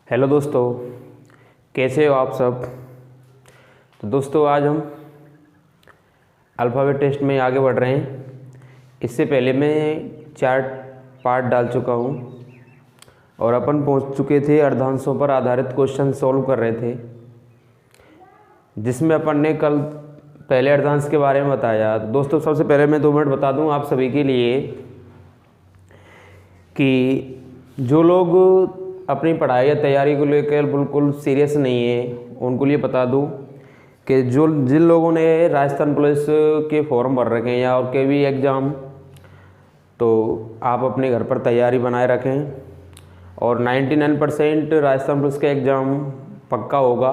Hello दोस्तों, कैसे हो आप सब। तो दोस्तों आज हम अल्फ़ाबेट टेस्ट में आगे बढ़ रहे हैं। इससे पहले मैं 4 पार्ट डाल चुका हूँ और अपन पहुँच चुके थे अर्धांशों पर आधारित क्वेश्चन सॉल्व कर रहे थे, जिसमें अपन ने कल पहले अर्धांश के बारे में बताया। तो दोस्तों सबसे पहले मैं 2 मिनट बता दूँ आप सभी के लिए कि जो लोग अपनी पढ़ाई या तैयारी को लेकर बिल्कुल सीरियस नहीं है, उनको लिए बता दूं कि जिन लोगों ने राजस्थान पुलिस के फॉर्म भर रखे हैं या और के भी एग्ज़ाम, तो आप अपने घर पर तैयारी बनाए रखें और 99% राजस्थान पुलिस का एग्ज़ाम पक्का होगा।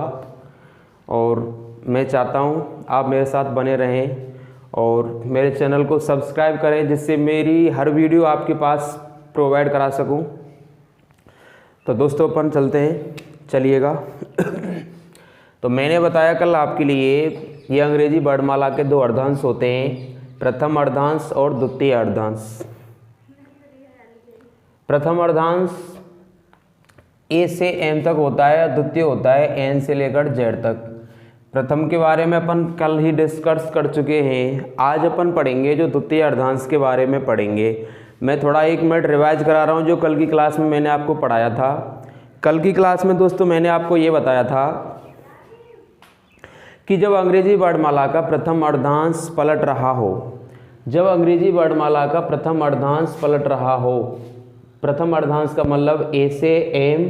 और मैं चाहता हूं आप मेरे साथ बने रहें और मेरे चैनल को सब्सक्राइब करें, जिससे मेरी हर वीडियो आपके पास प्रोवाइड करा सकूं। तो दोस्तों अपन चलते हैं, चलिएगा। तो मैंने बताया कल आपके लिए ये अंग्रेजी वर्णमाला के 2 अर्धांश होते हैं, प्रथम अर्धांश और द्वितीय अर्धांश। प्रथम अर्धांश ए से एम तक होता है, द्वितीय होता है एन से लेकर जेड तक। प्रथम के बारे में अपन कल ही डिस्कस कर चुके हैं। आज अपन पढ़ेंगे जो द्वितीय अर्धांश के बारे में पढ़ेंगे। मैं थोड़ा 1 मिनट रिवाइज करा रहा हूँ जो कल की क्लास में मैंने आपको पढ़ाया था। कल की क्लास में दोस्तों मैंने आपको ये बताया था कि जब अंग्रेजी वर्णमाला का प्रथम अर्धांश पलट रहा हो, जब अंग्रेजी वर्णमाला का प्रथम अर्धांश पलट रहा हो, प्रथम अर्धांश का मतलब ए से एम,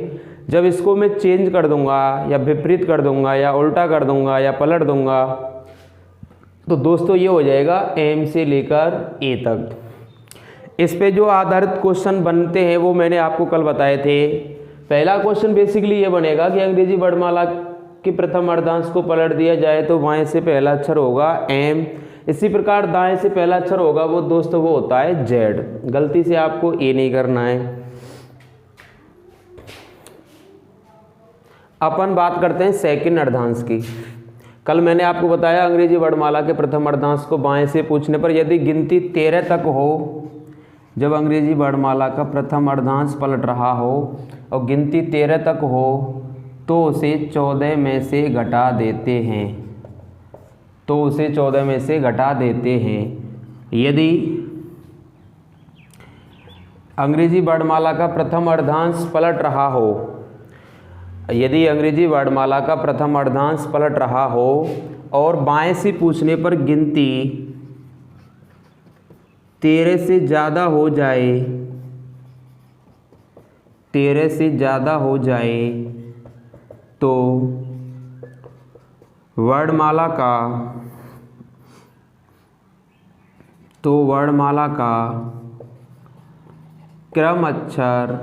जब इसको मैं चेंज कर दूंगा या विपरीत कर दूंगा या उल्टा कर दूंगा या पलट दूंगा, तो दोस्तों ये हो जाएगा एम से लेकर ए तक। इस पे जो आधारित क्वेश्चन बनते हैं वो मैंने आपको कल बताए थे। पहला क्वेश्चन बेसिकली ये बनेगा कि अंग्रेजी वर्णमाला के प्रथम अर्धांश को पलट दिया जाए तो बाएं से पहला अक्षर होगा एम, इसी प्रकार दाएं से पहला अक्षर होगा वो दोस्तों वो होता है जेड। गलती से आपको ए नहीं करना है। अपन बात करते हैं सेकंड अर्धांश की। कल मैंने आपको बताया अंग्रेजी वर्णमाला के प्रथम अर्धांश को बाएं से पूछने पर यदि गिनती 13 तक हो, जब अंग्रेजी वर्णमाला का प्रथम अर्धांश पलट रहा हो और गिनती 13 तक हो तो उसे 14 में से घटा देते हैं, तो उसे 14 में से घटा देते हैं। यदि अंग्रेजी वर्णमाला का प्रथम अर्धांश पलट रहा हो, यदि अंग्रेजी वर्णमाला का प्रथम अर्धांश पलट रहा हो और बाएं से पूछने पर गिनती 13 से ज़्यादा हो जाए, 13 से ज़्यादा हो जाए तो वर्णमाला का क्रम अक्षर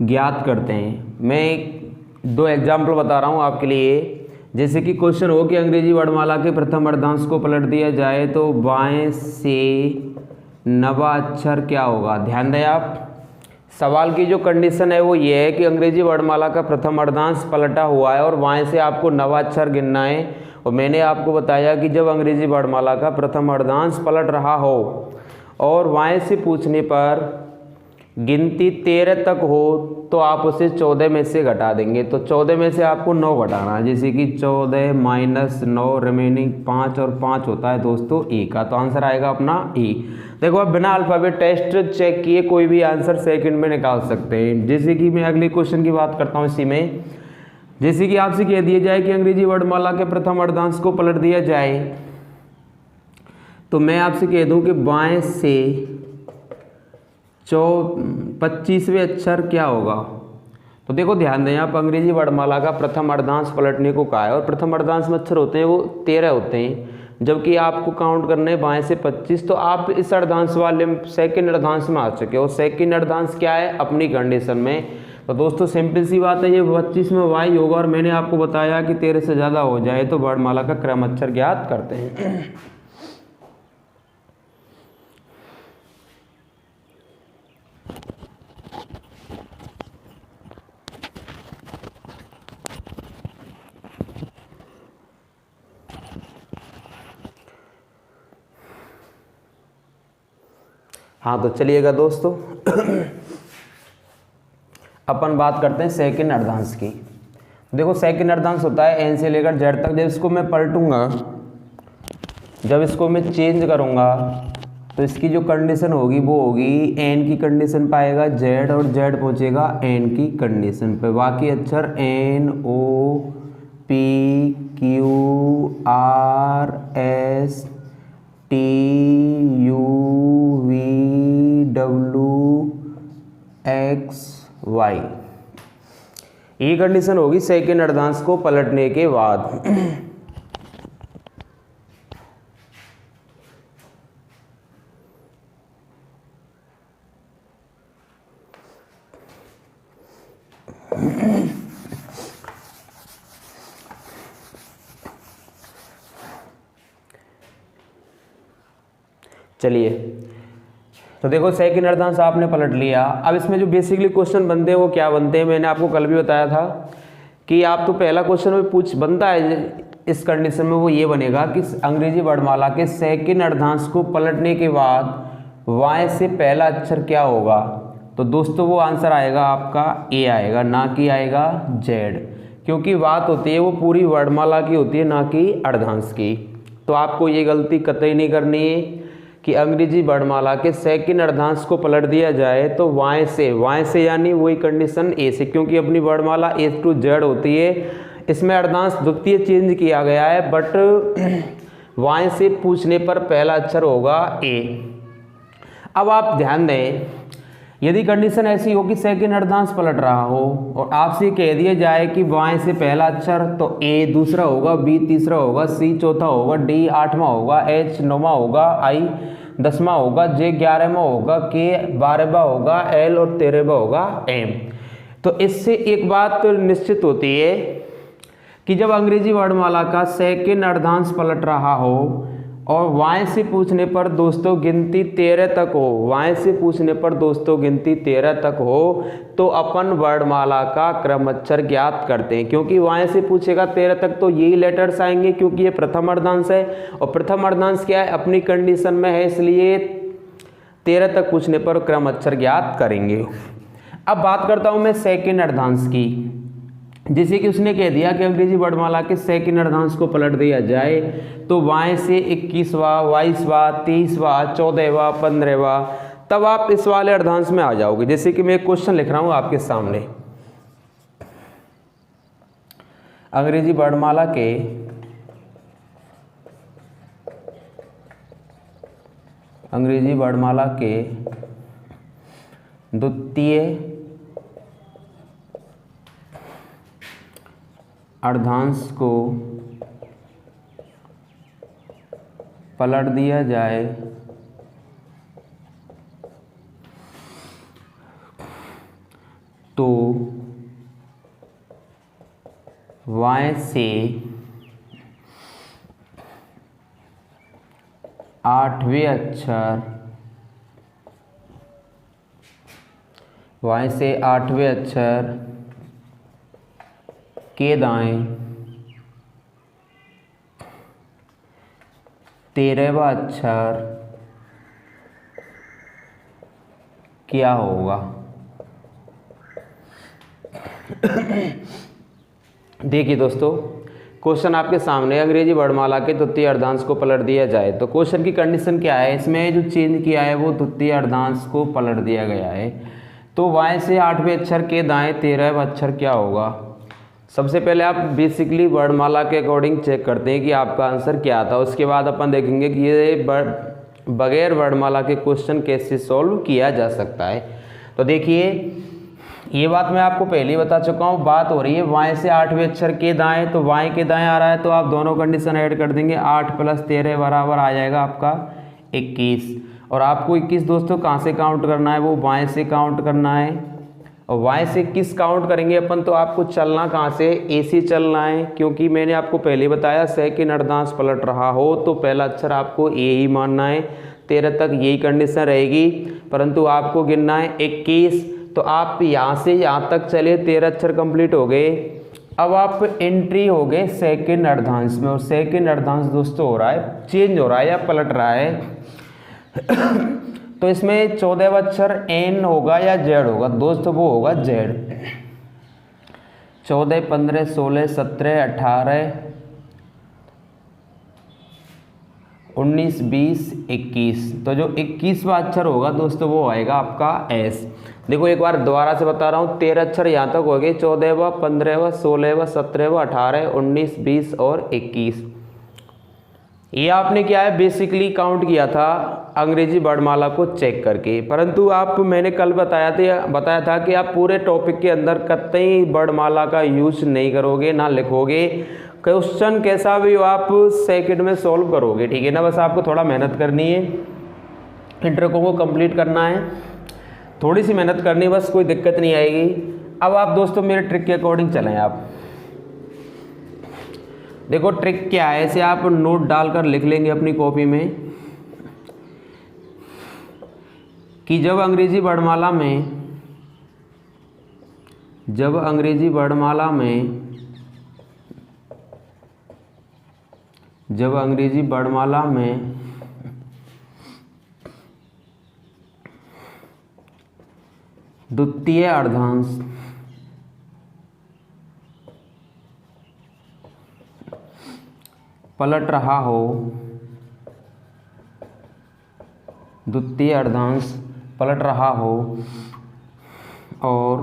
ज्ञात करते हैं। मैं 2 एग्जाम्पल बता रहा हूँ आपके लिए। जैसे कि क्वेश्चन हो कि अंग्रेजी वर्णमाला के प्रथम अर्धांश को पलट दिया जाए तो बाएं से नवा अक्षर क्या होगा। ध्यान दें आप, सवाल की जो कंडीशन है वो ये है कि अंग्रेजी वर्णमाला का प्रथम अर्धांश पलटा हुआ है और बाएं से आपको नवा अक्षर गिनना है। और मैंने आपको बताया कि जब अंग्रेजी वर्णमाला का प्रथम अर्धांश पलट रहा हो और बाएं से पूछने पर गिनती 13 तक हो तो आप उसे 14 में से घटा देंगे। तो 14 में से आपको 9 घटाना है, जैसे कि 14 - 9 रिमेनिंग 5 और 5 होता है दोस्तों ए का। तो आंसर आएगा अपना ए। देखो आप बिना अल्फ़ाबेट टेस्ट चेक किए कोई भी आंसर सेकंड में निकाल सकते हैं। जैसे कि मैं अगले क्वेश्चन की बात करता हूँ इसी में। जैसे कि आपसे कह दिया जाए कि अंग्रेजी वर्णमाला के प्रथम अर्धांश को पलट दिया जाए, तो मैं आपसे कह दूँ कि बाएँ से 25वें अक्षर क्या होगा। तो देखो ध्यान दें आप, अंग्रेजी वर्णमाला का प्रथम अर्धांश पलटने को कहा है और प्रथम अर्धांश में अक्षर होते हैं वो 13 होते हैं, जबकि आपको काउंट करने बाएं से 25। तो आप इस अर्धांश वाले सेकंड अर्धांश में आ चुके हो। सेकंड अर्धांश क्या है अपनी कंडीशन में। तो दोस्तों सिंपल सी बात है, ये 25 में वाई होगा और मैंने आपको बताया कि 13 से ज़्यादा हो जाए तो वर्णमाला का क्रम अक्षर ज्ञात करते हैं। हाँ तो चलिएगा दोस्तों अपन बात करते हैं सेकंड अर्धांश की। देखो सेकंड अर्धांश होता है एन से लेकर जेड तक। जब इसको मैं पलटूंगा, जब इसको मैं चेंज करूंगा तो इसकी जो कंडीशन होगी वो होगी एन की कंडीशन पाएगा जेड और जेड पहुंचेगा एन की कंडीशन पे। बाकी अक्षर N O P Q R S T U V W X Y, ये कंडीशन होगी सेकंड अर्धांश को पलटने के बाद। चलिए तो देखो सेकंड अर्धांश आपने पलट लिया। अब इसमें जो बेसिकली क्वेश्चन बनते हैं वो क्या बनते हैं, मैंने आपको कल भी बताया था कि आप तो पहला क्वेश्चन में बनता है इस कंडीशन में, वो ये बनेगा कि अंग्रेजी वर्णमाला के सेकंड अर्धांश को पलटने के बाद वाई से पहला अक्षर क्या होगा। तो दोस्तों वो आंसर आएगा आपका ए आएगा, ना कि आएगा जेड, क्योंकि बात होती है वो पूरी वर्णमाला की होती है, ना कि अर्धांश की। तो आपको ये गलती कतई नहीं करनी है कि अंग्रेजी वर्णमाला के सेकंड अर्धांश को पलट दिया जाए तो वाई से यानी वही कंडीशन ए से, क्योंकि अपनी वर्णमाला ए टू जेड होती है। इसमें अर्धांश द्वितीय चेंज किया गया है, बट वाई से पूछने पर पहला अक्षर होगा ए। अब आप ध्यान दें, यदि कंडीशन ऐसी हो कि सेकंड अर्धांश पलट रहा हो और आपसे कह दिया जाए कि वाई से पहला अक्षर, तो ए दूसरा होगा, बी तीसरा होगा, सी चौथा होगा, डी आठवां होगा, एच नौवां होगा, आई 10वां होगा, जे 11वां होगा, के 12वां होगा, एल और 13वां होगा, एम। तो इससे एक बात निश्चित होती है कि जब अंग्रेजी वर्णमाला का सेकंड अर्धांश पलट रहा हो और वाई से पूछने पर दोस्तों गिनती 13 तक हो, वाई से पूछने पर दोस्तों गिनती 13 तक हो, तो अपन वर्णमाला का क्रम अक्षर ज्ञात करते हैं। क्योंकि वाई से पूछेगा 13 तक तो यही लेटर्स आएंगे, क्योंकि ये प्रथम अर्धांश है और प्रथम अर्धांश क्या है, अपनी कंडीशन में है, इसलिए 13 तक पूछने पर क्रम अक्षर ज्ञात करेंगे। अब बात करता हूं मैं सेकंड अर्धांश की। जैसे कि उसने कह दिया कि अंग्रेजी वर्णमाला के सेकंड अर्धांश को पलट दिया जाए तो वाई से 21वां, 22वां, 23वां, 14वां, 15वां, तब आप इस वाले अर्धांश में आ जाओगे। जैसे कि मैं एक क्वेश्चन लिख रहा हूं आपके सामने, अंग्रेजी वर्णमाला के द्वितीय अर्धांश को पलट दिया जाए तो वाई से 8वें अक्षर, वाई से 8वें अक्षर के दाएं 13वां अक्षर क्या होगा। देखिए दोस्तों, क्वेश्चन आपके सामने, अंग्रेजी वर्णमाला के द्वितीय अर्धांश को पलट दिया जाए तो क्वेश्चन की कंडीशन क्या है, इसमें जो चेंज किया है वो द्वितीय अर्धांश को पलट दिया गया है। तो वाई से 8वें अक्षर के दाएं 13वां अक्षर क्या होगा। सबसे पहले आप बेसिकली वर्णमाला के अकॉर्डिंग चेक करते हैं कि आपका आंसर क्या था, उसके बाद अपन देखेंगे कि ये बगैर वर्णमाला के क्वेश्चन कैसे सॉल्व किया जा सकता है। तो देखिए, ये बात मैं आपको पहले ही बता चुका हूँ। बात हो रही है वाई से 8वें अक्षर के दाएं, तो वाई के दाएं आ रहा है तो आप दोनों कंडीशन ऐड कर देंगे, 8 + 13 बराबर आ जाएगा आपका 21। और आपको 21 दोस्तों कहाँ से काउंट करना है, वो वाई से काउंट करना है। और वाई से किस काउंट करेंगे अपन, तो आपको चलना कहाँ से, ए से चलना है, क्योंकि मैंने आपको पहले बताया सेकंड अर्धांश पलट रहा हो तो पहला अक्षर आपको ए ही मानना है। 13 तक यही कंडीशन रहेगी, परंतु आपको गिनना है 21। तो आप यहाँ से यहाँ तक चले, 13 अक्षर कंप्लीट हो गए। अब आप एंट्री हो गए सेकंड अर्धांश में, और सेकंड अर्धांश दोस्तों हो रहा है, चेंज हो रहा है या पलट रहा है तो इसमें 14वां अक्षर एन होगा या जेड होगा दोस्तों? वो होगा जेड। 14, 15, 16, 17, 18, 19, 20, 21। तो जो 21वां अक्षर होगा दोस्तों वो आएगा आपका एस। देखो एक बार दोबारा से बता रहा हूँ, 13 अक्षर यहाँ तक हो गए, 14वां, 15वां, 16वां, 17वां, 18, 19, 20 और 21। ये आपने क्या है बेसिकली काउंट किया था अंग्रेजी वर्णमाला को चेक करके, परंतु आप मैंने कल बताया था कि आप पूरे टॉपिक के अंदर कतई वर्णमाला का यूज नहीं करोगे, ना लिखोगे। क्वेश्चन कैसा भी हो आप सेकंड में सॉल्व करोगे, ठीक है ना। बस आपको थोड़ा मेहनत करनी है, इन ट्रिकों को कंप्लीट करना है, थोड़ी सी मेहनत करनी है, बस कोई दिक्कत नहीं आएगी। अब आप दोस्तों मेरे ट्रिक के अकॉर्डिंग चलें। आप देखो ट्रिक क्या है, ऐसे आप नोट डालकर लिख लेंगे अपनी कॉपी में कि जब अंग्रेजी वर्णमाला में द्वितीय अर्धांश पलट रहा हो, द्वितीय अर्धांश पलट रहा हो और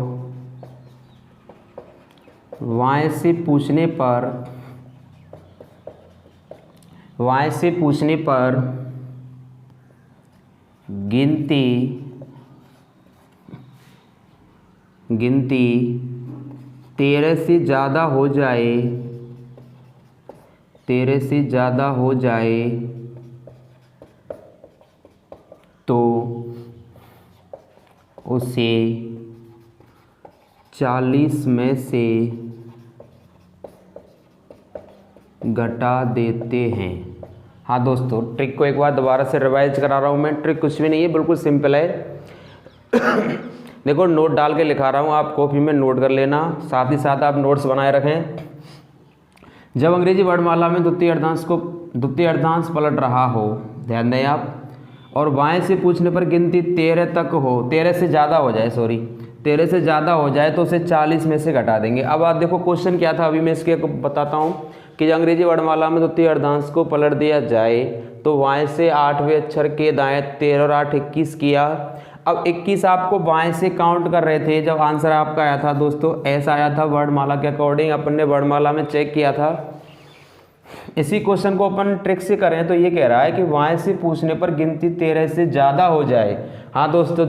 वाय से पूछने पर गिनती 13 से ज़्यादा हो जाए तो उसे 40 में से घटा देते हैं। हाँ दोस्तों, ट्रिक को एक बार दोबारा से रिवाइज करा रहा हूँ मैं। ट्रिक कुछ भी नहीं है, बिल्कुल सिंपल है। देखो नोट डाल के लिखा रहा हूँ, आप कॉपी में नोट कर लेना, साथ ही साथ आप नोट्स बनाए रखें। जब अंग्रेजी वर्णमाला में द्वितीय अर्धांश पलट रहा हो, ध्यान दें आप, और बाएं से पूछने पर गिनती 13 तक हो, 13 से ज़्यादा हो जाए तो उसे 40 में से घटा देंगे। अब आप देखो क्वेश्चन क्या था, अभी मैं इसके बताता हूँ कि अंग्रेजी वर्णमाला में द्वितीय अर्धांश को पलट दिया जाए तो बाएं से 8वें अक्षर के दाएं 13 और 8 21 किया। अब 21 आपको बाएं से काउंट कर रहे थे, जब आंसर आपका आया था दोस्तों ऐसा आया था वर्णमाला के अकॉर्डिंग, अपन ने वर्णमाला में चेक किया था। इसी क्वेश्चन को अपन ट्रिक से करें तो ये कह रहा है कि बाएं से पूछने पर गिनती 13 से ज़्यादा हो जाए। हाँ दोस्तों,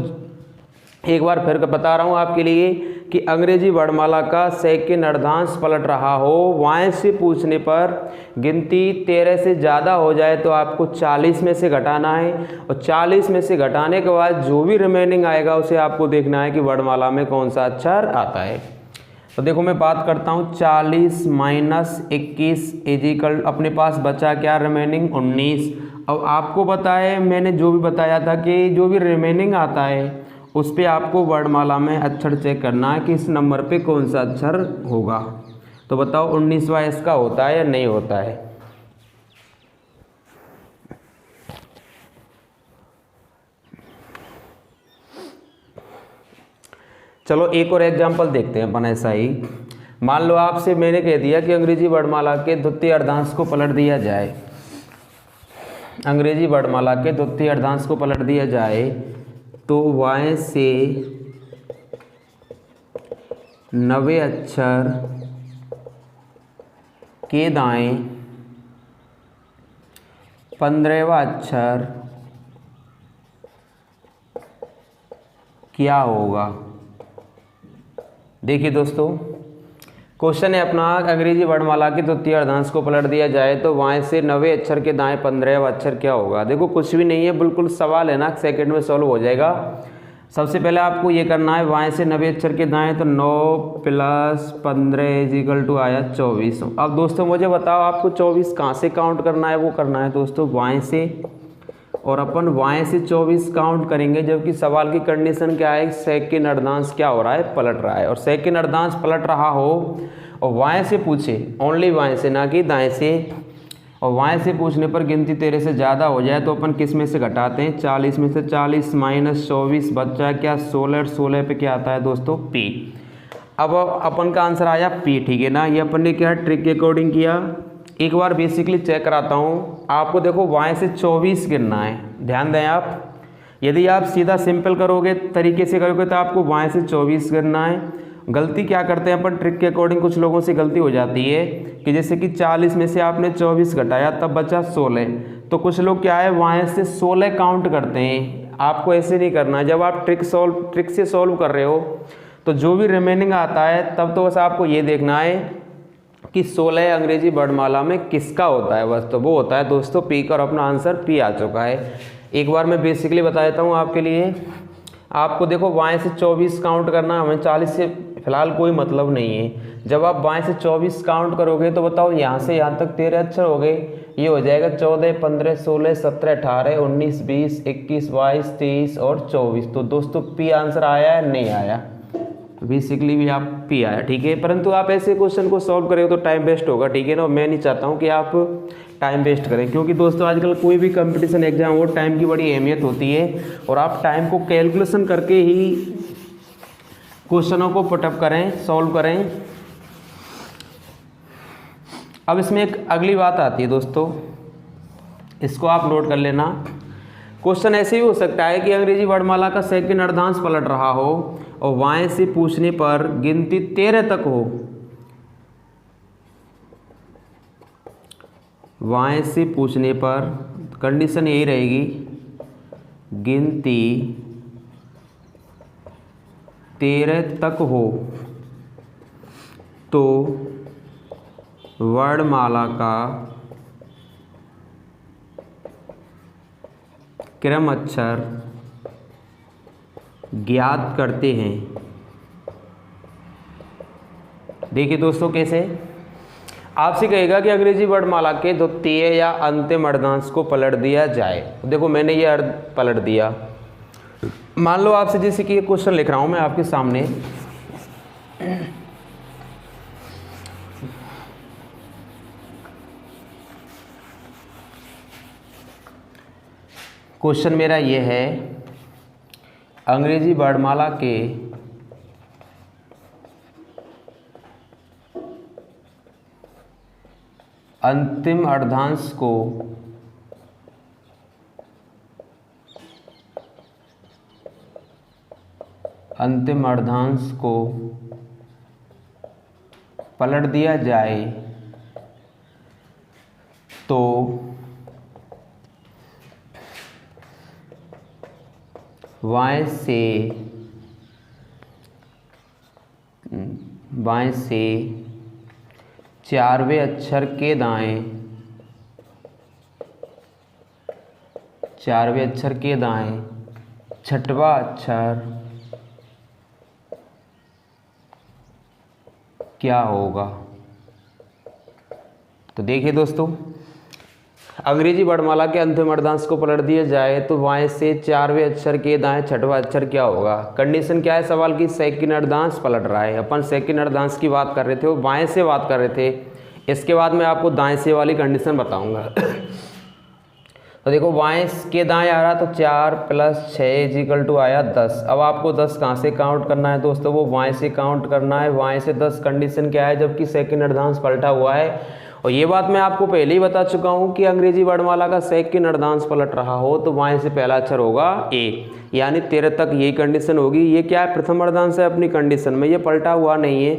एक बार फिर बता रहा हूँ आपके लिए कि अंग्रेजी वर्णमाला का सेकंड अर्धांश पलट रहा हो, बाएं से पूछने पर गिनती 13 से ज़्यादा हो जाए तो आपको 40 में से घटाना है, और 40 में से घटाने के बाद जो भी रिमेनिंग आएगा उसे आपको देखना है कि वर्णमाला में कौन सा अक्षर आता है। तो देखो मैं बात करता हूँ, 40 माइनस 21 इजिकल, अपने पास बचा क्या रिमेनिंग 19। अब आपको पता है मैंने जो भी बताया था कि जो भी रिमेनिंग आता है उस पे आपको वर्णमाला में अक्षर चेक करना है कि इस नंबर पे कौन सा अक्षर होगा। तो बताओ 19वां इसका होता है या नहीं होता है? चलो एक और एग्जांपल देखते हैं अपन ऐसा ही। मान लो आपसे मैंने कह दिया कि अंग्रेजी वर्णमाला के द्वितीय अर्धांश को पलट दिया जाए, अंग्रेजी वर्णमाला के द्वितीय अर्धांश को पलट दिया जाए तो वाय से 90 अक्षर के दाएं 15वां अक्षर क्या होगा? देखिए दोस्तों, क्वेश्चन है अपना, अंग्रेजी वर्णमाला के द्वितीय अर्धांश को पलट दिया जाए तो बाएं से 90 अक्षर के दाएं 15वां अक्षर क्या होगा? देखो कुछ भी नहीं है, बिल्कुल सवाल है ना, सेकंड में सॉल्व हो जाएगा। सबसे पहले आपको ये करना है, बाएं से 90 अक्षर के दाएं तो 9 + 15 = आया 24। अब दोस्तों मुझे बताओ आपको 24 कहाँ से काउंट करना है? वो करना है दोस्तों बाएं से, और अपन बाएं से 24 काउंट करेंगे, जबकि सवाल की कंडीशन क्या है, सेकंड अर्धांश क्या हो रहा है? पलट रहा है। और सेकंड अर्धांश पलट रहा हो और बाएं से पूछे, ओनली बाएं से, ना कि दाएं से, और वाई से पूछने पर गिनती 13 से ज़्यादा हो जाए तो अपन किस में से घटाते हैं, 40 में से। 40 माइनस 24 बच्चा क्या 16, 16 पे क्या आता है दोस्तों पी। अब अपन का आंसर आया पी, ठीक है ना। ये अपन ने क्या ट्रिक के अकॉर्डिंग किया। एक बार बेसिकली चेक कराता हूँ आपको। देखो वाई से 24 गिनना है, ध्यान दें आप। यदि आप सीधा सिंपल करोगे तरीके से करोगे तो आपको वाई से 24 गिनना है। गलती क्या करते हैं अपन ट्रिक के अकॉर्डिंग, कुछ लोगों से गलती हो जाती है कि जैसे कि 40 में से आपने 24 घटाया तब बचा 16, तो कुछ लोग क्या है वाई से 16 काउंट करते हैं। आपको ऐसे नहीं करना है। जब आप ट्रिक से सॉल्व कर रहे हो तो जो भी रिमेनिंग आता है तब तो बस आपको ये देखना है कि 16 अंग्रेजी वर्णमाला में किसका होता है, बस तो वो होता है दोस्तों पी का। और अपना आंसर पी आ चुका है। एक बार मैं बेसिकली बता देता हूँ आपके लिए। आपको देखो वाई से 24 काउंट करना, हमें 40 से फिलहाल कोई मतलब नहीं है। जब आप वाई से 24 काउंट करोगे तो बताओ यहाँ से यहाँ तक 13 अक्षर हो गए। ये हो जाएगा 14, 15, 16, 17, 18, 19, 20, 21, 22, 23 और 24। तो दोस्तों पी आंसर आया है, नहीं आया। बेसिकली भी आप पी आया, ठीक है। परंतु आप ऐसे क्वेश्चन को सॉल्व करें तो टाइम वेस्ट होगा, ठीक है ना। मैं नहीं चाहता हूँ कि आप टाइम वेस्ट करें, क्योंकि दोस्तों आजकल कोई भी कंपटीशन एग्जाम हो टाइम की बड़ी अहमियत होती है। और आप टाइम को कैलकुलेशन करके ही क्वेश्चनों को पुटअप करें, सॉल्व करें। अब इसमें एक अगली बात आती है दोस्तों, इसको आप नोट कर लेना। क्वेश्चन ऐसे ही हो सकता है कि अंग्रेजी वर्णमाला का सेकंड अर्धांश पलट रहा हो और वाई से पूछने पर गिनती 13 तक हो। वाई से पूछने पर कंडीशन यही रहेगी, गिनती 13 तक हो तो वर्णमाला का क्रम अक्षर ज्ञात करते हैं। देखिए दोस्तों कैसे आपसे कहेगा कि अंग्रेजी वर्णमाला के द्वितीय या अंतिम अर्धांश को पलट दिया जाए। देखो मैंने ये अर्ध पलट दिया। मान लो आपसे जैसे कि ये क्वेश्चन लिख रहा हूं मैं आपके सामने। क्वेश्चन मेरा ये है, अंग्रेजी वर्णमाला के अंतिम अर्धांश को पलट दिया जाए तो वाई से 4वें अक्षर के दाएं 6वां अक्षर क्या होगा। तो देखिए दोस्तों, अंग्रेजी वर्णमाला के अंतिम अर्धांश को पलट दिया जाए तो वाई से 4वें अक्षर के दाएं 6वां अक्षर क्या होगा। कंडीशन क्या है सवाल की, सेकंड अर्धांश पलट रहा है। अपन सेकंड अर्धांश की बात कर रहे थे, वो बाएं से बात कर रहे थे। इसके बाद मैं आपको दाएं से वाली कंडीशन बताऊंगा। तो देखो वाई के दाएं आ रहा तो 4 + 6 = आया 10। अब आपको 10 कहाँ से काउंट करना है दोस्तों, वो वाई से काउंट करना है। वाई से 10 कंडीशन क्या है, जबकि सेकंड अर्धांश पलटा हुआ है। और ये बात मैं आपको पहले ही बता चुका हूँ कि अंग्रेजी वर्णमाला का सेकंड अर्धांश पलट रहा हो तो वाई से पहला अक्षर होगा ए, यानी 13 तक यही कंडीशन होगी। ये क्या है, प्रथम अर्धांश है अपनी कंडीशन में, ये पलटा हुआ नहीं है।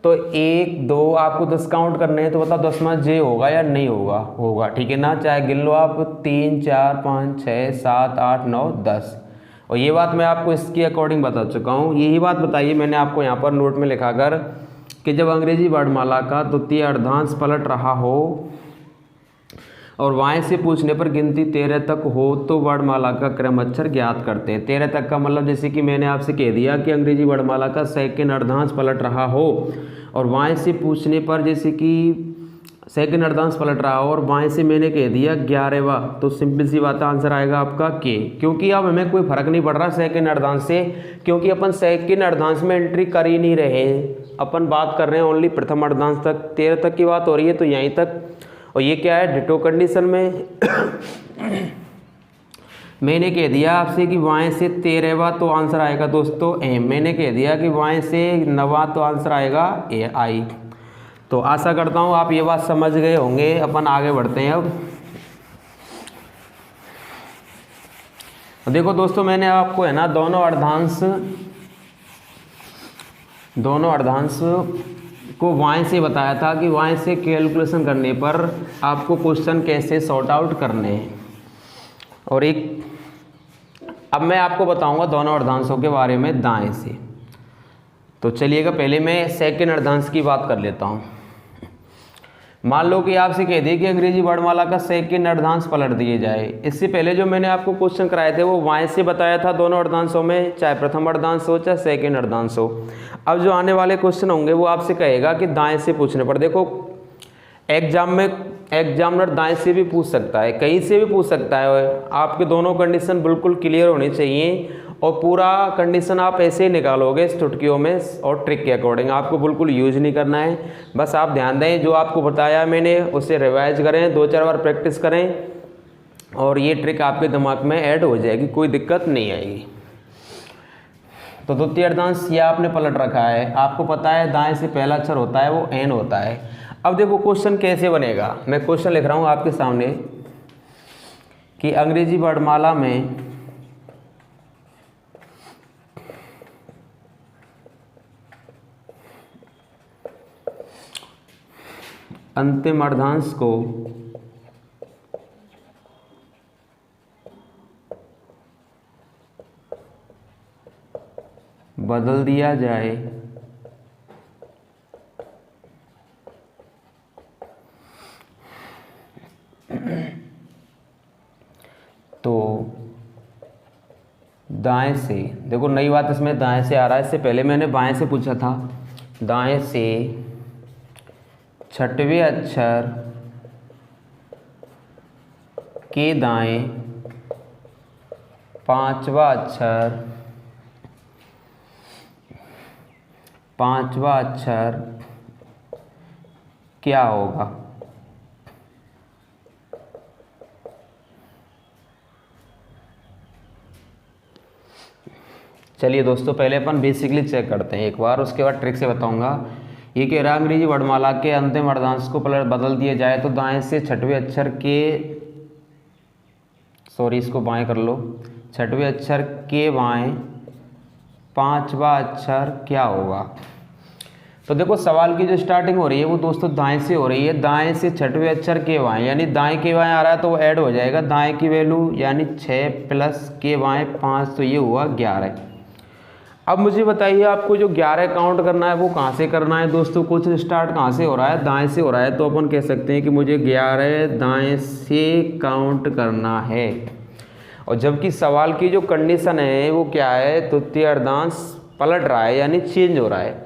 तो 1 2 आपको 10 काउंट करने हैं, तो बताओ 10वां जे होगा या नहीं होगा, होगा, ठीक है ना। चाहे गिन लो आप 3 4 5 6 7 8 9 10। और ये बात मैं आपको इसके अकॉर्डिंग बता चुका हूँ। यही बात बताइए मैंने आपको यहाँ पर नोट में लिखा कर कि जब अंग्रेजी वर्णमाला का द्वितीय अर्धांश पलट रहा हो और वाई से पूछने पर गिनती 13 तक हो तो वर्णमाला का क्रम अक्षर ज्ञात करते हैं। 13 तक का मतलब जैसे कि मैंने आपसे कह दिया कि अंग्रेजी वर्णमाला का सेकंड अर्धांश पलट रहा हो और वाई से पूछने पर जैसे कि सेकंड अर्धांश पलट रहा हो और वाई से मैंने कह दिया 11वां, तो सिंपल सी बात आंसर आएगा आपका के। क्योंकि अब हमें कोई फर्क नहीं पड़ रहा सेकंड अर्धांश से, क्योंकि अपन सेकंड अर्धांश में एंट्री कर ही नहीं रहे हैं। अपन बात कर रहे हैं ओनली प्रथम अर्धांश तक। 13 तक की बात हो रही है तो यहीं तक। और ये क्या है, डिटो कंडीशन में। मैंने कह दिया आपसे कि वाई से 13वां तो आंसर आएगा दोस्तों एम, मैंने कह दिया कि वाई से 9वां तो आंसर आएगा ए आई। तो आशा करता हूँ आप ये बात समझ गए होंगे। अपन आगे बढ़ते हैं। अब देखो दोस्तों, मैंने आपको है ना दोनों अर्धांश को वाई से बताया था कि वाई से कैलकुलेशन करने पर आपको क्वेश्चन कैसे सॉर्ट आउट करने हैं। और अब मैं आपको बताऊंगा दोनों अर्धांशों के बारे में दाएं से। तो चलिएगा, पहले मैं सेकंड अर्धांश की बात कर लेता हूं। मान लो कि आपसे कह दिए कि अंग्रेजी वर्णमाला का सेकंड अर्धांश पलट दिए जाए। इससे पहले जो मैंने आपको क्वेश्चन कराए थे वो वाई से बताया था दोनों अर्धांशों में, चाहे प्रथम अर्धांश हो चाहे सेकंड अर्धांश हो। अब जो आने वाले क्वेश्चन होंगे वो आपसे कहेगा कि दाएं से पूछने पर। देखो एग्जाम में एग्जामिनर दाएं से भी पूछ सकता है, कहीं से भी पूछ सकता है। आपके दोनों कंडीशन बिल्कुल क्लियर होनी चाहिए और पूरा कंडीशन आप ऐसे ही निकालोगे चुटकियों में और ट्रिक के अकॉर्डिंग। आपको बिल्कुल यूज नहीं करना है। बस आप ध्यान दें, जो आपको बताया मैंने उसे रिवाइज करें, 2-4 बार प्रैक्टिस करें और ये ट्रिक आपके दिमाग में ऐड हो जाएगी, कोई दिक्कत नहीं आएगी। तो द्वितीय अर्धांश ये आपने पलट रखा है। आपको पता है दाएं से पहला अक्षर होता है वो एन होता है। अब देखो क्वेश्चन कैसे बनेगा। मैं क्वेश्चन लिख रहा हूँ आपके सामने कि अंग्रेजी वर्णमाला में अंतिम अर्धांश को बदल दिया जाए तो दाएं से, देखो नई बात इसमें दाएं से आ रहा है। इससे पहले मैंने बाएं से पूछा था। दाएं से छठवें अक्षर के दाएं पांचवा अक्षर क्या होगा। चलिए दोस्तों, पहले अपन बेसिकली चेक करते हैं एक बार, उसके बाद ट्रिक से बताऊंगा। ये कह रहा है अंग्रेजी वर्णमाला के अंतिम अर्धांश को बदल दिया जाए तो दाएं से छठवें अक्षर के, सॉरी इसको बाएं कर लो, छठवें अक्षर के बाएं पांचवा अक्षर क्या होगा। तो देखो सवाल की जो स्टार्टिंग हो रही है वो दोस्तों दाएं से हो रही है। दाएं से छठवें अक्षर के बाएं, यानी दाएं के बाएं आ रहा है तो वो ऐड हो जाएगा। दाएं की वैल्यू यानी 6 प्लस के बाएं 5, तो ये हुआ 11। अब मुझे बताइए आपको जो 11 काउंट करना है वो कहाँ से करना है दोस्तों। कुछ स्टार्ट कहाँ से हो रहा है, दाएं से हो रहा है। तो अपन कह सकते हैं कि मुझे 11 दाएं से काउंट करना है। और जबकि सवाल की जो कंडीशन है वो क्या है, तृतीय अर्धांश पलट रहा है यानी चेंज हो रहा है।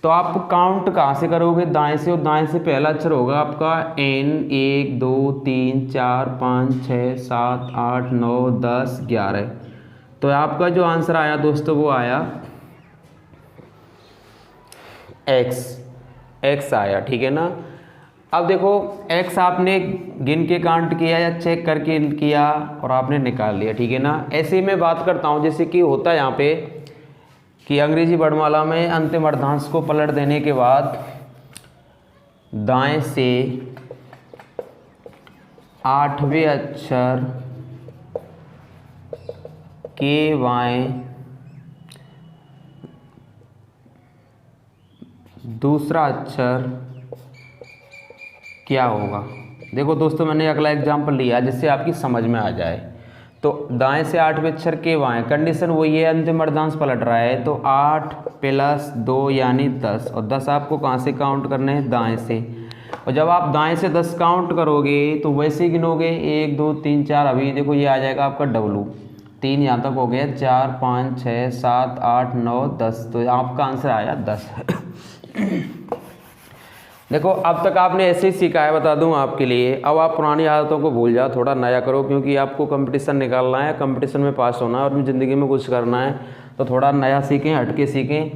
तो आप काउंट कहाँ से करोगे, दाएं से। और दाएं से पहला अक्षर होगा आपका एन। 1 2 3 4 5 6 7 8 9 10 11। तो आपका जो आंसर आया दोस्तों वो आया एक्स आया, ठीक है ना। अब देखो एक्स आपने गिन के काउंट किया या चेक करके किया और आपने निकाल लिया, ठीक है ना। ऐसे ही मैं बात करता हूँ जैसे कि होता है यहाँ पे कि अंग्रेजी वर्णमाला में अंतिम अर्धांश को पलट देने के बाद दाएं से 8वें अक्षर के बाएं दूसरा अक्षर क्या होगा। देखो दोस्तों मैंने अगला एग्जाम्पल लिया जिससे आपकी समझ में आ जाए। तो दाएं से 8वें अक्षर के बाएं, कंडीशन वही है, अंतिम अर्धांश पलट रहा है। तो 8 प्लस 2 यानी 10, और 10 आपको कहाँ से काउंट करने हैं, दाएं से। और जब आप दाएं से 10 काउंट करोगे तो वैसे ही गिनोगे 1 2 3 4। अभी देखो ये आ जाएगा आपका डब्लू। 3 यहाँ तक हो गया, 4 5 6 7 8 9 10। तो आपका आंसर आया 10। देखो अब तक आपने ऐसे ही सीखा है, बता दूं आपके लिए। अब आप पुरानी आदतों को भूल जाओ, थोड़ा नया करो, क्योंकि आपको कंपटीशन निकालना है, कंपटीशन में पास होना है और ज़िंदगी में कुछ करना है। तो थोड़ा नया सीखें, हटके सीखें।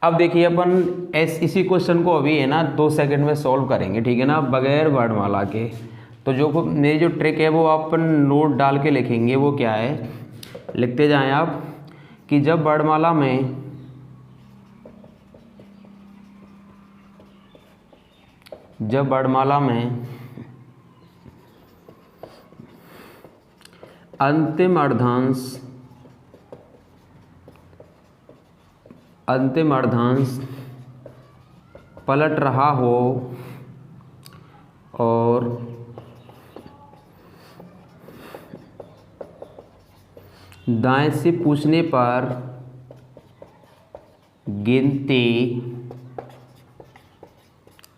अब देखिए अपन इसी क्वेश्चन को अभी है ना 2 सेकंड में सॉल्व करेंगे, ठीक है ना, बगैर वर्णमाला के। तो जो मेरी जो ट्रिक है वो अपन नोट डाल के लिखेंगे। वो क्या है, लिखते जाएं आप कि जब वर्णमाला में अंतिम अर्धांश पलट रहा हो और दाएं से पूछने पर गिनती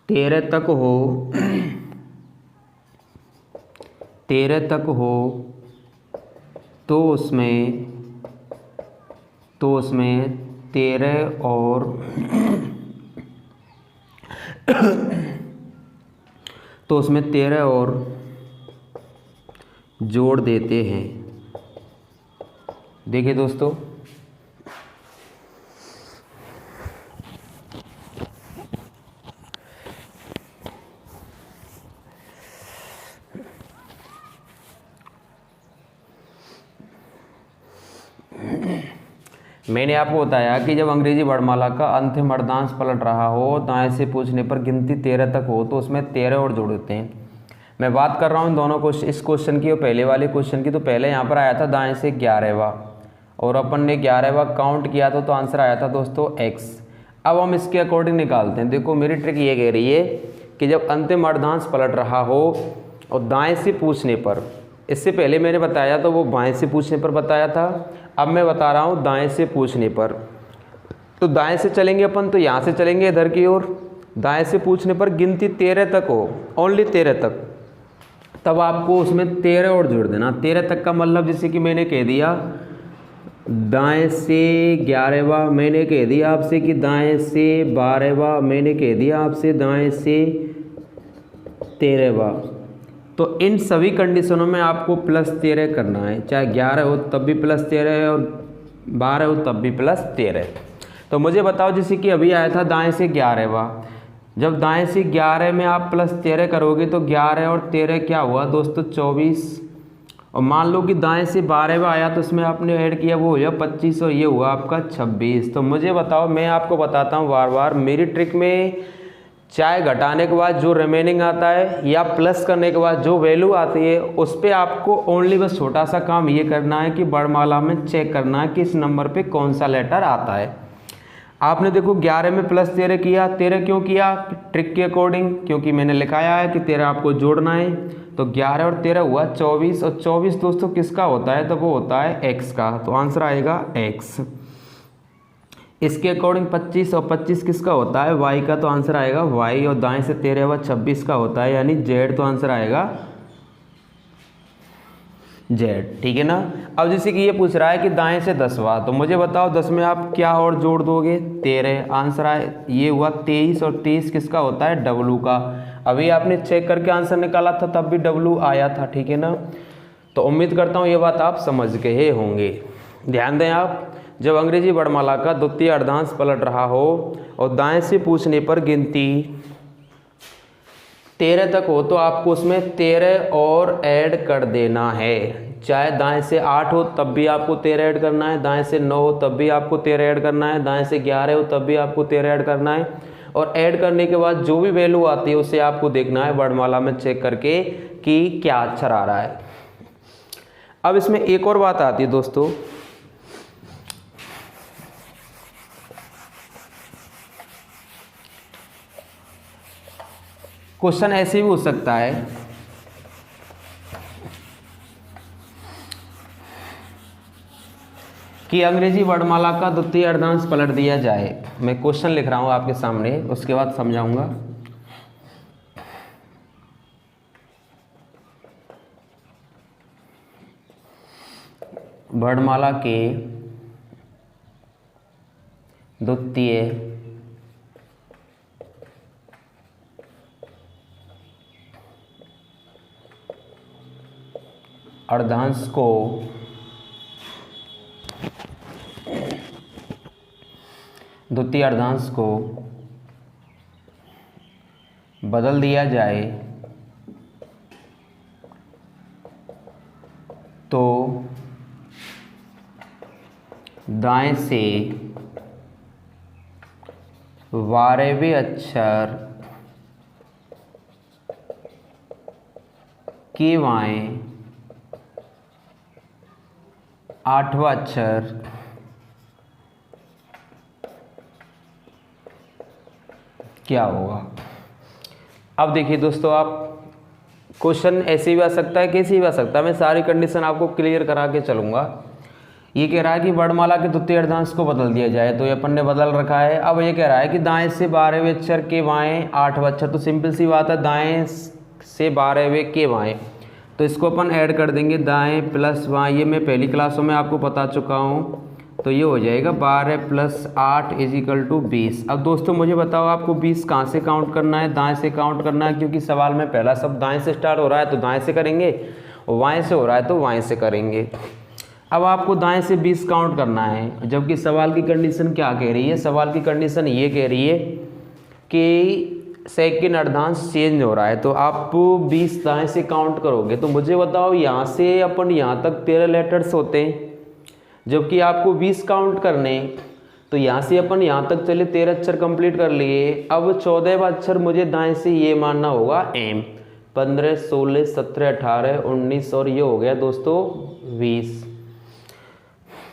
13 तक हो तो उसमें 13 और जोड़ देते हैं। देखिए दोस्तों, मैंने आपको बताया कि जब अंग्रेजी वर्णमाला का अंतिम अर्धांश पलट रहा हो, दाएं से पूछने पर गिनती 13 तक हो तो उसमें 13 और जोड़ देते हैं। मैं बात कर रहा हूँ दोनों इस क्वेश्चन की और पहले वाले क्वेश्चन की। तो पहले यहाँ पर आया था दाएं से 11वां और अपन ने 11वां काउंट किया था तो आंसर आया था दोस्तों x। अब हम इसके अकॉर्डिंग निकालते हैं। देखो मेरी ट्रिक ये कह रही है कि जब अंतिम अर्धांश पलट रहा हो और दाएं से पूछने पर, इससे पहले मैंने बताया तो वो बाएं से पूछने पर बताया था, अब मैं बता रहा हूँ दाएं से पूछने पर। तो दाएं से चलेंगे अपन, तो यहाँ से चलेंगे इधर की ओर। दाएं से पूछने पर गिनती 13 तक हो, ओनली 13 तक, तब आपको उसमें 13 और जोड़ देना। 13 तक का मतलब जैसे कि मैंने कह दिया दाएं से 11वां, मैंने कह दिया आपसे कि दाएं से 12वां, मैंने कह दिया आपसे दाएं से 13वां। तो इन सभी कंडीशनों में आपको +13 करना है, चाहे 11 हो तब भी +13 है और 12 हो तब भी +13। तो मुझे बताओ, जैसे कि अभी आया था दाएं से 11वां, जब दाएं से 11 में आप +13 करोगे तो 11 और 13 क्या हुआ दोस्तों 24। और मान लो कि दाएं से 12वां आया तो उसमें आपने ऐड किया, वो हो गया 25 और ये हुआ आपका 26। तो मुझे बताओ, मैं आपको बताता हूँ बार बार, मेरी ट्रिक में चाहे घटाने के बाद जो रिमेनिंग आता है या प्लस करने के बाद जो वैल्यू आती है उस पर आपको ओनली बस छोटा सा काम ये करना है कि वर्णमाला में चेक करना है कि इस नंबर पे कौन सा लेटर आता है। आपने देखो 11 में +13 किया, 13 क्यों किया, ट्रिक के अकॉर्डिंग, क्योंकि मैंने लिखाया है कि 13 आपको जोड़ना है। तो 11 और 13 हुआ 24, और 24 दोस्तों किसका होता है, तो वो होता है x का, तो आंसर आएगा x। इसके अकॉर्डिंग 25 और 25 किसका होता है, y का, तो आंसर आएगा y। और दाएं से 13 व 26 का होता है यानी z, तो आंसर आएगा z, ठीक है ना। अब जैसे कि ये पूछ रहा है कि दाएं से 10वां, तो मुझे बताओ 10 में आप क्या और जोड़ दोगे, 13, आंसर आए ये हुआ 23। और 23 किसका होता है, w का। अभी आपने चेक करके आंसर निकाला था तब भी w आया था, ठीक है ना। तो उम्मीद करता हूँ ये बात आप समझ गए होंगे। ध्यान दें आप, जब अंग्रेजी वर्णमाला का द्वितीय अर्धांश पलट रहा हो और दाएं से पूछने पर गिनती 13 तक हो तो आपको उसमें 13 और ऐड कर देना है। चाहे दाएं से 8 हो तब भी आपको 13 ऐड करना है, दाएं से 9 हो तब भी आपको 13 ऐड करना है, दाएं से 11 हो तब भी आपको 13 ऐड करना है। और ऐड करने के बाद जो भी वैल्यू आती है उसे आपको देखना है वर्णमाला में चेक करके कि क्या अक्षर आ रहा है। अब इसमें एक और बात आती है दोस्तों, क्वेश्चन ऐसे भी हो सकता है कि अंग्रेजी वर्णमाला का द्वितीय अर्धांश पलट दिया जाए। मैं क्वेश्चन लिख रहा हूं आपके सामने, उसके बाद समझाऊंगा। वर्णमाला के द्वितीय अर्धांश को द्वितीय अर्धांश को बदल दिया जाए तो दाएं से 12वें अक्षर के बाएं 8वां अक्षर क्या होगा। अब देखिए दोस्तों, आप क्वेश्चन ऐसे भी आ सकता है, कैसे भी आ सकता है, मैं सारी कंडीशन आपको क्लियर करा के चलूँगा। ये कह रहा है कि वर्णमाला के द्वितीय अर्धांश को बदल दिया जाए, तो ये अपन ने बदल रखा है। अब ये कह रहा है कि दाएं से 12वें अक्षर के बाएं 8वां अक्षर, तो सिंपल सी बात है, दाएं से 12वें के बाएं, तो इसको अपन ऐड कर देंगे, दाएं प्लस बाएं। ये मैं पहली क्लासों में आपको बता चुका हूँ, तो ये हो जाएगा 12 + 8 = 20। अब दोस्तों मुझे बताओ, आपको 20 कहाँ से काउंट करना है? दाएं से काउंट करना है, क्योंकि सवाल में पहला शब्द दाएं से स्टार्ट हो रहा है तो दाएं से करेंगे, और बाएं से हो रहा है तो बाएं से करेंगे। अब आपको दाएं से 20 काउंट करना है, जबकि सवाल की कंडीशन क्या कह रही है? सवाल की कंडीशन ये कह रही है कि सेकंड अर्धांश चेंज हो रहा है, तो आप 20 दाएं से काउंट करोगे। तो मुझे बताओ, यहाँ से अपन यहाँ तक 13 लेटर्स होते हैं, जबकि आपको 20 काउंट करने, तो यहाँ से अपन यहाँ तक चले 13 अक्षर कंप्लीट कर लिए। अब 14वां अक्षर मुझे दाएं से ये मानना होगा M। 15, 16, 17, 18, 19 और ये हो गया दोस्तों 20।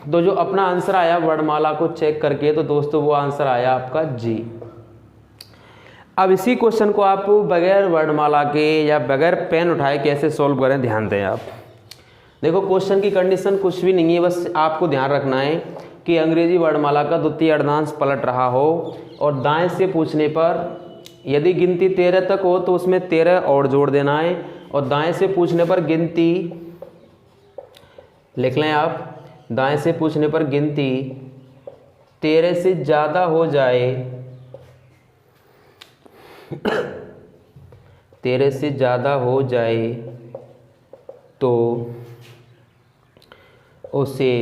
तो जो अपना आंसर आया वर्णमाला को चेक करके, तो दोस्तों वो आंसर आया आपका G। अब इसी क्वेश्चन को आप बगैर वर्णमाला के या बगैर पेन उठाए कैसे सॉल्व करें, ध्यान दें आप। देखो, क्वेश्चन की कंडीशन कुछ भी नहीं है, बस आपको ध्यान रखना है कि अंग्रेजी वर्णमाला का द्वितीय अर्धांश पलट रहा हो, और दाएं से पूछने पर यदि गिनती 13 तक हो तो उसमें 13 और जोड़ देना है, और दाएं से पूछने पर गिनती लिख लें आप, दाएं से पूछने पर गिनती 13 से ज़्यादा हो जाए 13 से ज़्यादा हो जाए तो उसे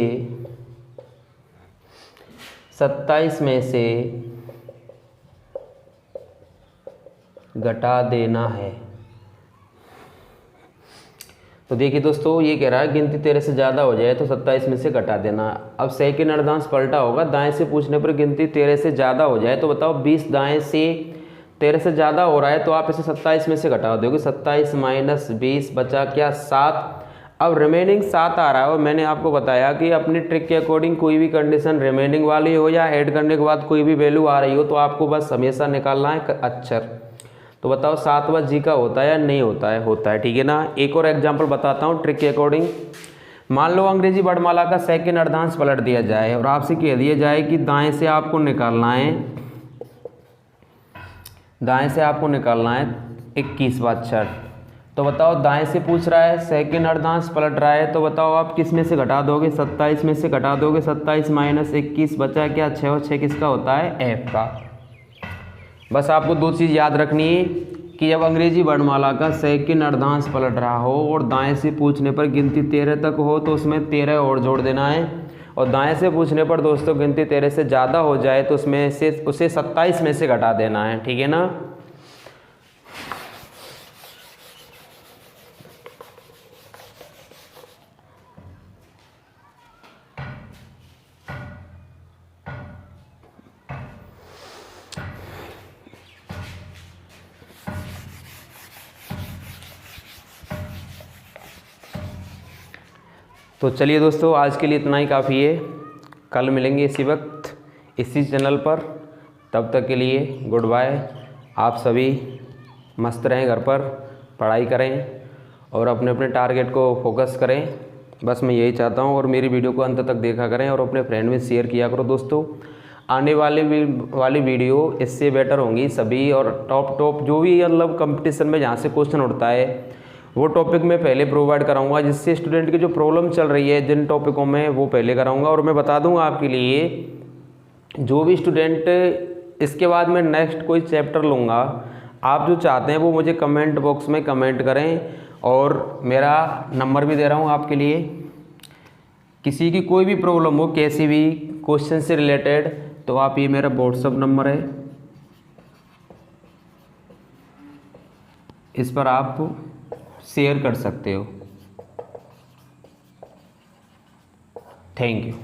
27 में से घटा देना है। तो देखिए दोस्तों, ये कह रहा है गिनती 13 से ज़्यादा हो जाए तो 27 में से घटा देना। अब सेकंड अर्धांश पलटा होगा, दाएं से पूछने पर गिनती 13 से ज़्यादा हो जाए, तो बताओ 20 दाएं से 13 से ज़्यादा हो रहा है, तो आप इसे 27 में से घटा दोगे। 27 - 20 बचा क्या? 7। अब रिमेनिंग 7 आ रहा है, और मैंने आपको बताया कि अपनी ट्रिक के अकॉर्डिंग कोई भी कंडीशन रिमेनिंग वाली हो या ऐड करने के बाद कोई भी वैल्यू आ रही हो, तो आपको बस हमेशा निकालना है अक्षर। तो बताओ 7वां G का होता है या नहीं होता है? होता है, ठीक है ना। एक और एग्जाम्पल बताता हूँ ट्रिक के अकॉर्डिंग। मान लो अंग्रेजी वर्णमाला का सेकंड अर्धांश पलट दिया जाए, और आपसे कह दिया जाए कि दाएं से आपको निकालना है 21वां अक्षर। तो बताओ, दाएं से पूछ रहा है, सेकंड अर्धांश पलट रहा है, तो बताओ आप किस में से घटा दोगे? 27 में से घटा दोगे। 27 - 21 बचा क्या? 6, और 6 किसका होता है? F का। बस आपको दो चीज़ याद रखनी है कि जब अंग्रेजी वर्णमाला का सेकंड अर्धांश पलट रहा हो और दाएं से पूछने पर गिनती 13 तक हो, तो उसमें 13 और जोड़ देना है, और दाएं से पूछने पर दोस्तों गिनती 13 से ज़्यादा हो जाए तो उसमें से उसे 27 में से घटा देना है, ठीक है ना। तो चलिए दोस्तों, आज के लिए इतना ही काफ़ी है। कल मिलेंगे इसी वक्त इसी चैनल पर। तब तक के लिए गुड बाय। आप सभी मस्त रहें, घर पर पढ़ाई करें और अपने अपने टारगेट को फोकस करें। बस मैं यही चाहता हूं, और मेरी वीडियो को अंत तक देखा करें और अपने फ्रेंड में शेयर किया करो दोस्तों। आने वाली वीडियो इससे बेटर होंगी सभी, और टॉप जो भी मतलब कंपटीशन में जहाँ से क्वेश्चन उठता है वो टॉपिक मैं पहले प्रोवाइड कराऊंगा, जिससे स्टूडेंट की जो प्रॉब्लम चल रही है जिन टॉपिकों में, वो पहले कराऊंगा। और मैं बता दूंगा आपके लिए, जो भी स्टूडेंट इसके बाद में नेक्स्ट कोई चैप्टर लूँगा, आप जो चाहते हैं वो मुझे कमेंट बॉक्स में कमेंट करें, और मेरा नंबर भी दे रहा हूँ आपके लिए। किसी की कोई भी प्रॉब्लम हो, कैसी भी क्वेश्चन से रिलेटेड, तो आप ये मेरा व्हाट्सअप नंबर है, इस पर आप शेयर कर सकते हो। Thank you.